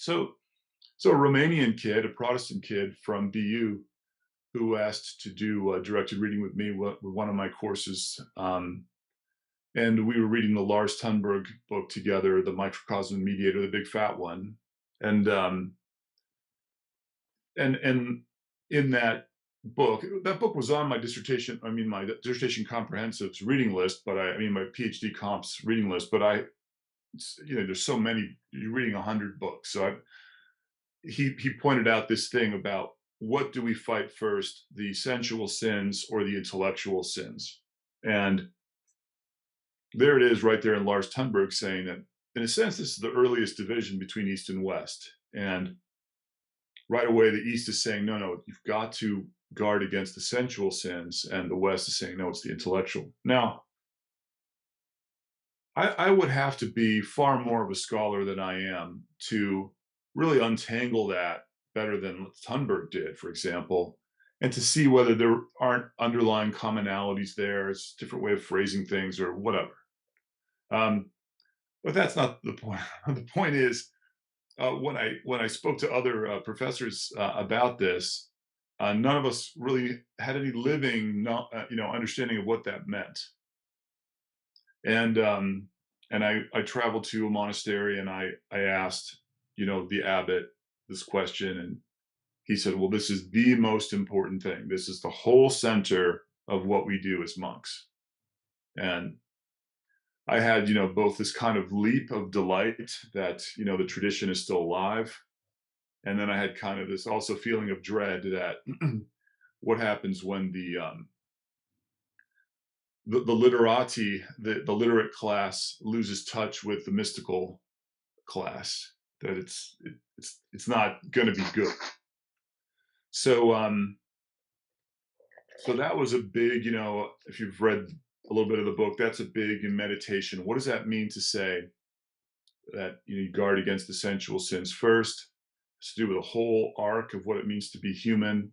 So, so a Romanian kid, a Protestant kid from BU, who asked to do directed reading with me with one of my courses, and we were reading the Lars Tunberg book together, the Microcosm Mediator, the big fat one, and and in that book was on my dissertation. I mean, my dissertation comprehensives reading list, but I mean my PhD comps reading list. But there's so many. You're reading 100 books, so he pointed out this thing about what do we fight first, the sensual sins or the intellectual sins, and there it is right there in Lars Tunberg saying that in a sense this is the earliest division between East and West, and right away the East is saying no, you've got to guard against the sensual sins, and the West is saying no, it's the intellectual. Now I would have to be far more of a scholar than I am to really untangle that better than Thunberg did, for example, and to see whether there aren't underlying commonalities there. It's a different way of phrasing things or whatever. But that's not the point. The point is, when I spoke to other professors about this, none of us really had any living, understanding of what that meant. And I traveled to a monastery, and I asked, the abbot this question, and he said, well, this is the most important thing. This is the whole center of what we do as monks. And I had, both this kind of leap of delight that, the tradition is still alive. And then I had kind of this also feeling of dread that what happens when the literati, the literate class loses touch with the mystical class, that it's not going to be good. So so that was a big, if you've read a little bit of the book, that's a big in meditation. What does that mean to say that you guard against the sensual sins first? It's to do with the whole arc of what it means to be human,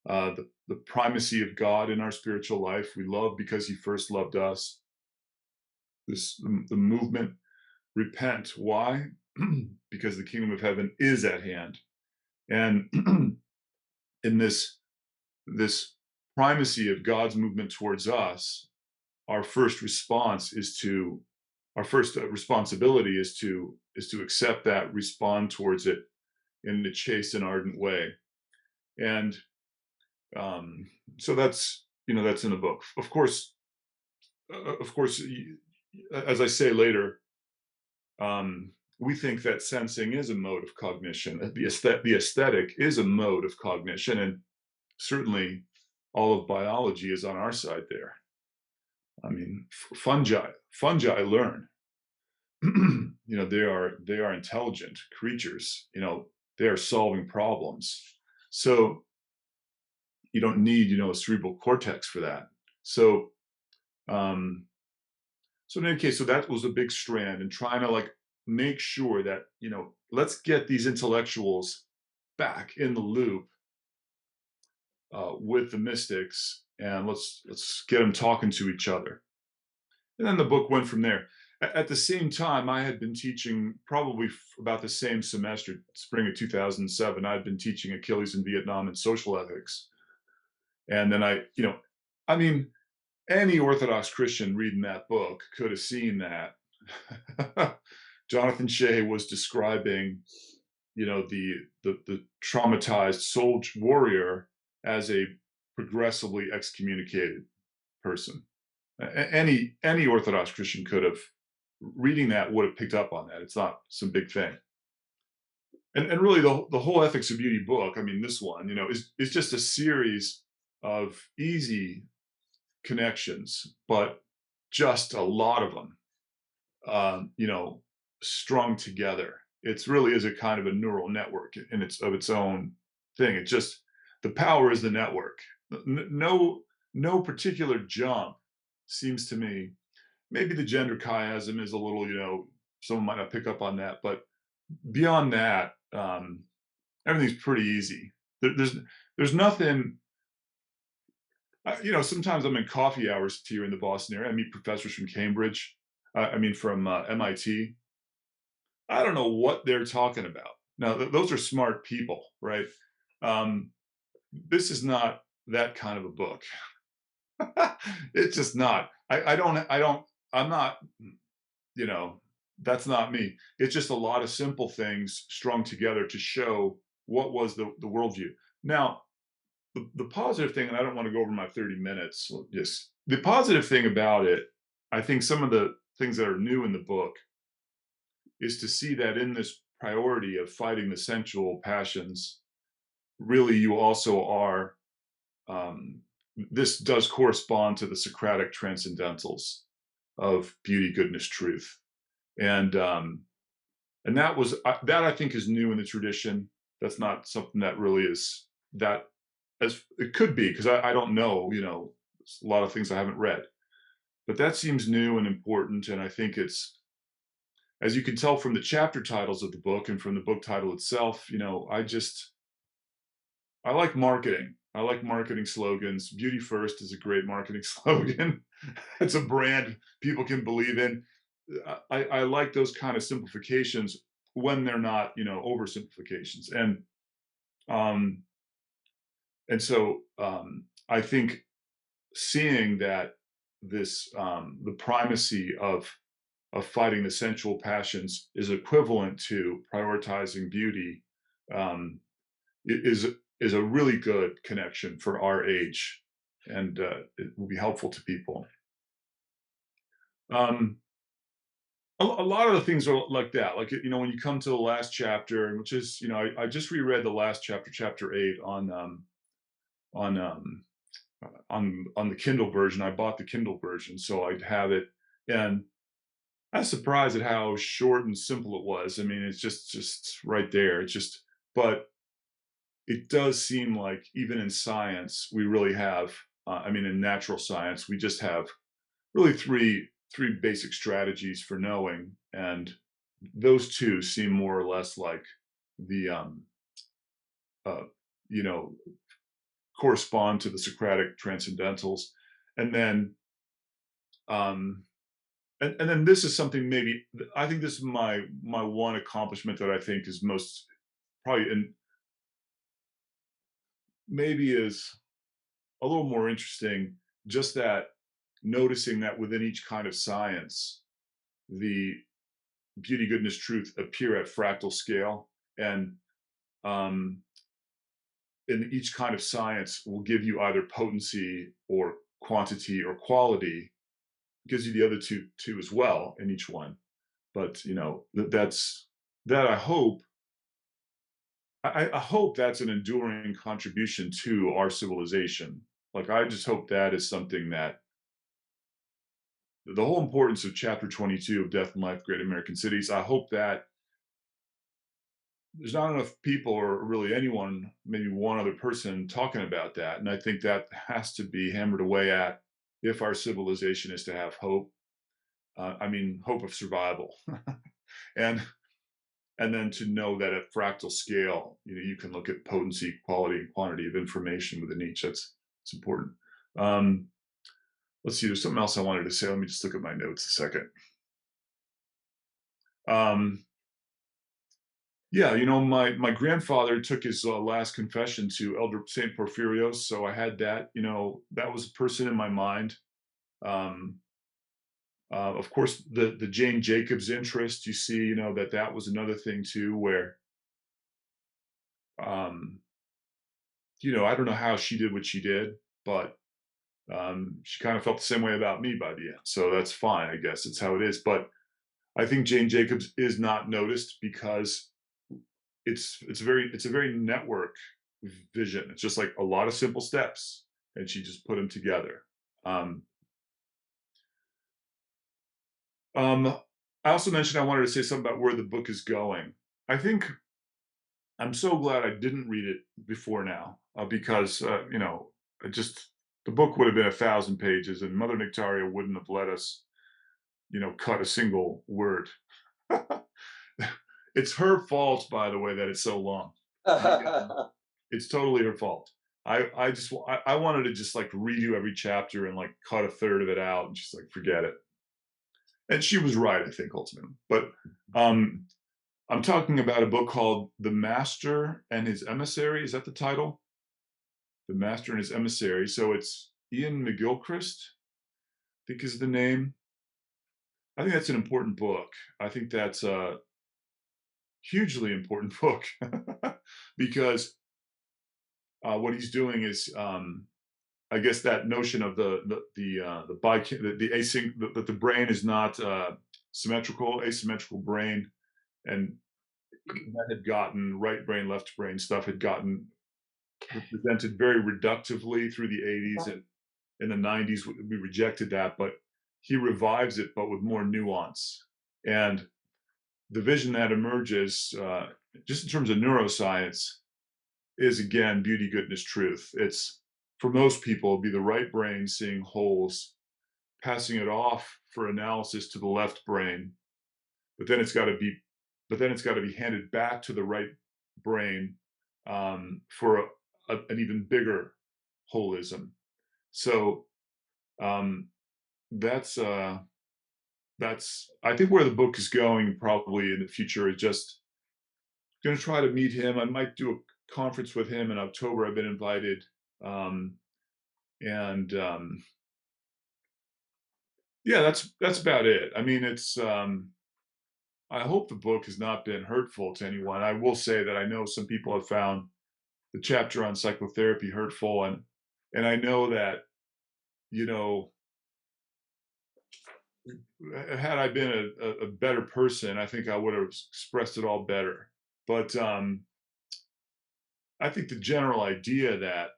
the primacy of God in our spiritual life. We love because he first loved us. The movement, repent. Why? Because the kingdom of heaven is at hand. And in this primacy of God's movement towards us, our first responsibility is to accept that, respond towards it in a chaste and ardent way. And so that's in the book. Of course, as I say later, we think that sensing is a mode of cognition. The aesthetic is a mode of cognition, and certainly all of biology is on our side there. I mean, fungi learn. They are intelligent creatures. They are solving problems. So you don't need, a cerebral cortex for that. So, so in any case, so that was a big strand, and trying to make sure that, let's get these intellectuals back in the loop with the mystics, and let's get them talking to each other. And then the book went from there. At the same time, I had been teaching, probably about the same semester, spring of 2007, I'd been teaching Achilles in Vietnam and social ethics. And then I mean, any Orthodox Christian reading that book could have seen that. Jonathan Shea was describing, the traumatized soldier warrior as a progressively excommunicated person. Any Orthodox Christian could have, reading that, would have picked up on that. It's not some big thing. And really the whole Ethics of Beauty book, I mean, this one, is just a series of easy connections, but just a lot of them, strung together. It's really is a kind of a neural network in its own thing. It just, the power is the network. No particular jump seems to me. Maybe the gender chiasm is a little, someone might not pick up on that, but beyond that, everything's pretty easy. There's nothing. Sometimes I'm in coffee hours here in the Boston area. I meet professors from Cambridge. From MIT. I don't know what they're talking about. Now, those are smart people, right? Um, this is not that kind of a book. It's just not. I'm not, you know, that's not me. It's just a lot of simple things strung together to show what was the worldview. Now, the positive thing, and I don't want to go over my 30 minutes, so just the positive thing about it, I think some of the things that are new in the book is to see that in this priority of fighting the sensual passions, really you also are, um, this does correspond to the Socratic transcendentals of beauty, goodness, truth. And that was that I think is new in the tradition. That's not something that really is that as it could be, because I don't know, a lot of things I haven't read, but that seems new and important. And I think it's, as you can tell from the chapter titles of the book and from the book title itself, I like marketing. I like marketing slogans. Beauty first is a great marketing slogan. It's a brand people can believe in. I like those kind of simplifications when they're not, oversimplifications. Um, and so I think seeing that the primacy of fighting the sensual passions is equivalent to prioritizing beauty, um, is is a really good connection for our age, and it will be helpful to people. Um, a lot of the things are like that. Like, when you come to the last chapter, which is, I just reread the last chapter, chapter 8, on on the Kindle version. I bought the Kindle version, so I'd have it, and I was surprised at how short and simple it was. I mean, it's just right there. It's just, but it does seem like even in science, we really have. I mean, in natural science, we just have really three basic strategies for knowing, and those two seem more or less like the uh, you know correspond to the Socratic transcendentals, and then um, and then this is something, maybe I think this is my one accomplishment that I think is most probably, and maybe is a little more interesting, just that noticing that within each kind of science, the beauty, goodness, truth appear at fractal scale, and um, in each kind of science will give you either potency or quantity or quality. It gives you the other two as well in each one. But that I hope that's an enduring contribution to our civilization. Like, I just hope that is something that the whole importance of chapter 22 of Death and Life, Great American Cities, I hope that there's not enough people, or really anyone, maybe one other person, talking about that. And I think that has to be hammered away at if our civilization is to have hope. I mean, hope of survival. and and then to know that at fractal scale, you can look at potency, quality, and quantity of information within each. It's important. Um, let's see, there's something else I wanted to say. Let me just look at my notes a second. Um, yeah, my grandfather took his last confession to Elder Saint Porphyrios, so I had that. That was a person in my mind. Um, of course, the Jane Jacobs interest. You see, that was another thing too, where um, I don't know how she did what she did, but she kind of felt the same way about me by the end. So that's fine, I guess. It's how it is. But I think Jane Jacobs is not noticed because it's a very network vision. It's just like a lot of simple steps, and she just put them together. Um, I also mentioned I wanted to say something about where the book is going. I think I'm so glad I didn't read it before now, because it just the book would have been 1,000 pages, and Mother Nectaria wouldn't have let us, cut a single word. It's her fault, by the way, that it's so long. It's totally her fault. I wanted to just like redo every chapter and like cut a third of it out, and she's like, forget it. And she was right, I think, ultimately. But um, I'm talking about a book called The Master and His Emissary. Is that the title? The Master and His Emissary. So it's Iain McGilchrist, I think is the name. I think that's an important book. I think that's a hugely important book because what he's doing is, I guess, that notion of that the brain is not symmetrical, asymmetrical brain, and that had gotten right brain, left brain stuff had gotten presented very reductively through the 80s, and in the 90s we rejected that, but he revives it, but with more nuance. And the vision that emerges, just in terms of neuroscience, is again beauty, goodness, truth. It's, for most people, it'll be the right brain seeing holes, passing it off for analysis to the left brain, but then it's got to be handed back to the right brain, for an even bigger holism. So um, that's I think where the book is going probably in the future. Is just going to try to meet him. I might do a conference with him in October. I've been invited, um, and yeah, that's about it. I mean, it's I hope the book has not been hurtful to anyone. I will say that I know some people have found the chapter on psychotherapy hurtful, and I know that, you know, had I been a better person, I think I would have expressed it all better. But I think the general idea that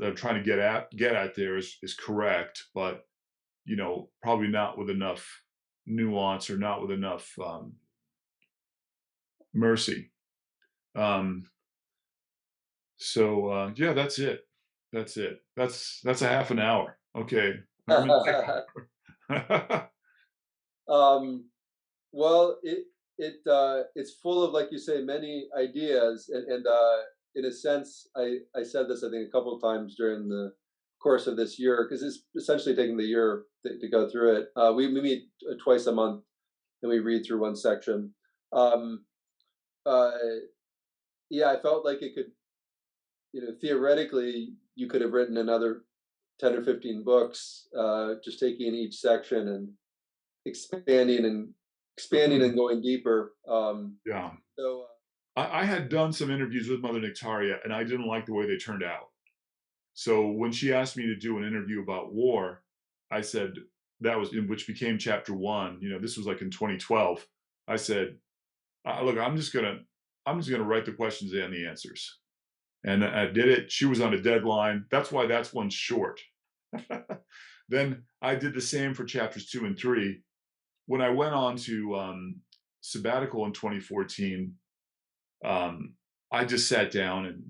I'm trying to get at there is correct, but you know, probably not with enough nuance, or not with enough mercy. Um, so yeah, that's it. That's it. That's a half an hour. Okay. Let me um, well, it's full of, like you say, many ideas, and in a sense, I said this I think a couple of times during the course of this year, because it's essentially taking the year to go through it. We meet twice a month and we read through one section. Um, uh, yeah, I felt like it could, theoretically, you could have written another 10 or 15 books, just taking each section and expanding and expanding and going deeper. yeah. So I had done some interviews with Mother Nectaria, and I didn't like the way they turned out. So when she asked me to do an interview about war, I said, that was in which became chapter one. You know, this was like in 2012. I said, look, I'm just gonna write the questions and the answers, and I did it. She was on a deadline. That's why that's one short. Then I did the same for chapters 2 and 3. When I went on to sabbatical in 2014, um, I just sat down and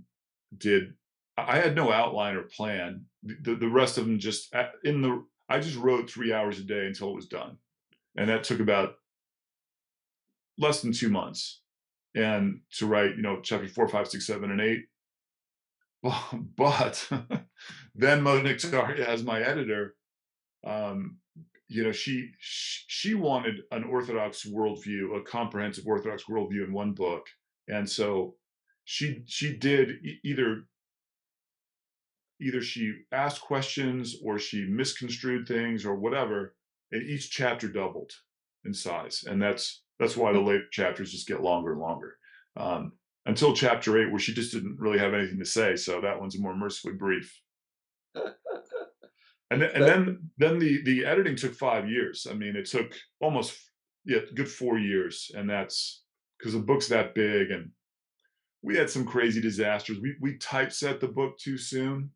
did. I had no outline or plan. The rest of them just I just wrote 3 hours a day until it was done, and that took about less than 2 months. And to write, you know, chapter 4, 5, 6, 7, and 8. But then Mother Nectaria, as my editor, um, you know, she wanted an Orthodox worldview, a comprehensive Orthodox worldview in one book, and so she did either she asked questions or she misconstrued things or whatever, and each chapter doubled in size, and that's why the later chapters just get longer and longer, um, until chapter 8, where she just didn't really have anything to say, so that one's more mercifully brief. And that then the editing took 5 years. I mean, it took almost, yeah, good 4 years, and that's because the book's that big, and we had some crazy disasters. We typeset the book too soon,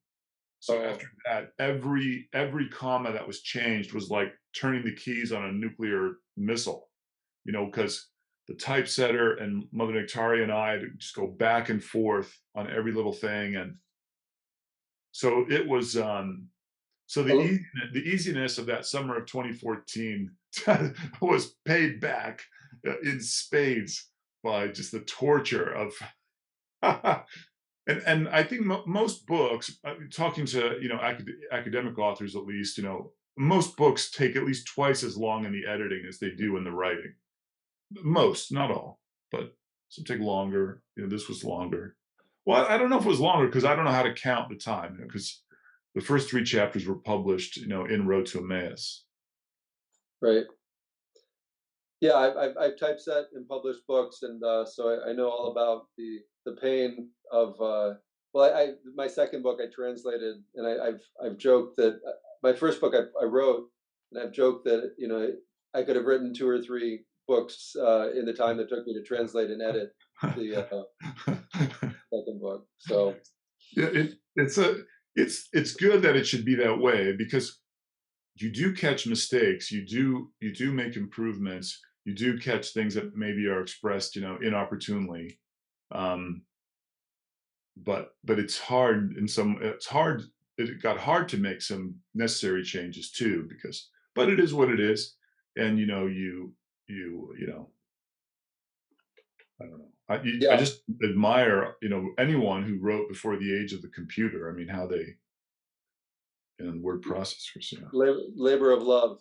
so oh after that, every comma that was changed was like turning the keys on a nuclear missile, you know, because the typesetter and Mother Nectaria and I had to just go back and forth on every little thing, and so it was. So oh, the easiness of that summer of 2014 was paid back in spades by just the torture of. And I think most books, talking to, you know, academic authors at least, you know, most books take at least twice as long in the editing as they do in the writing. Most, not all. but some take longer. This was longer. Well, I don't know if it was longer because I don't know how to count the time. Because the first 3 chapters were published, in Road to Emmaus. Right. Yeah, I've typeset and published books, and so I know all about the pain of. Well, my second book I translated, and I've joked that my first book I wrote, and I've joked that I could have written 2 or 3 books in the time it took me to translate and edit the second book. So Yeah, it's good that it should be that way because you do catch mistakes, you do make improvements, you do catch things that maybe are expressed, inopportunely. Um, but it's hard. It got hard to make some necessary changes too because, but it is what it is, and I don't know. I yeah, just admire anyone who wrote before the age of the computer. I mean, how they and word processors. labor of love.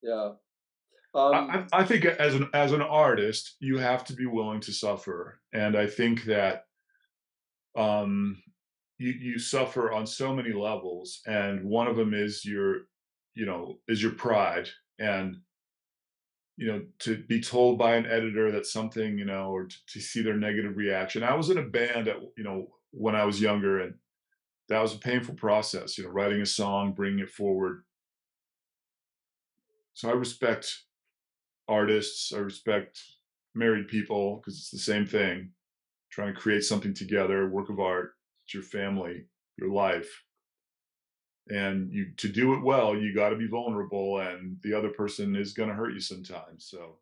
Yeah. I think as an artist, you have to be willing to suffer, and I think that um, you suffer on so many levels, and one of them is your pride, and to be told by an editor that something or to see their negative reaction. I was in a band when I was younger, and that was a painful process. Writing a song, bringing it forward. So I respect artists. I respect married people because it's the same thing. Trying to create something together, work of art. It's your family, your life, and to do it well, you got to be vulnerable, and the other person is going to hurt you sometimes. So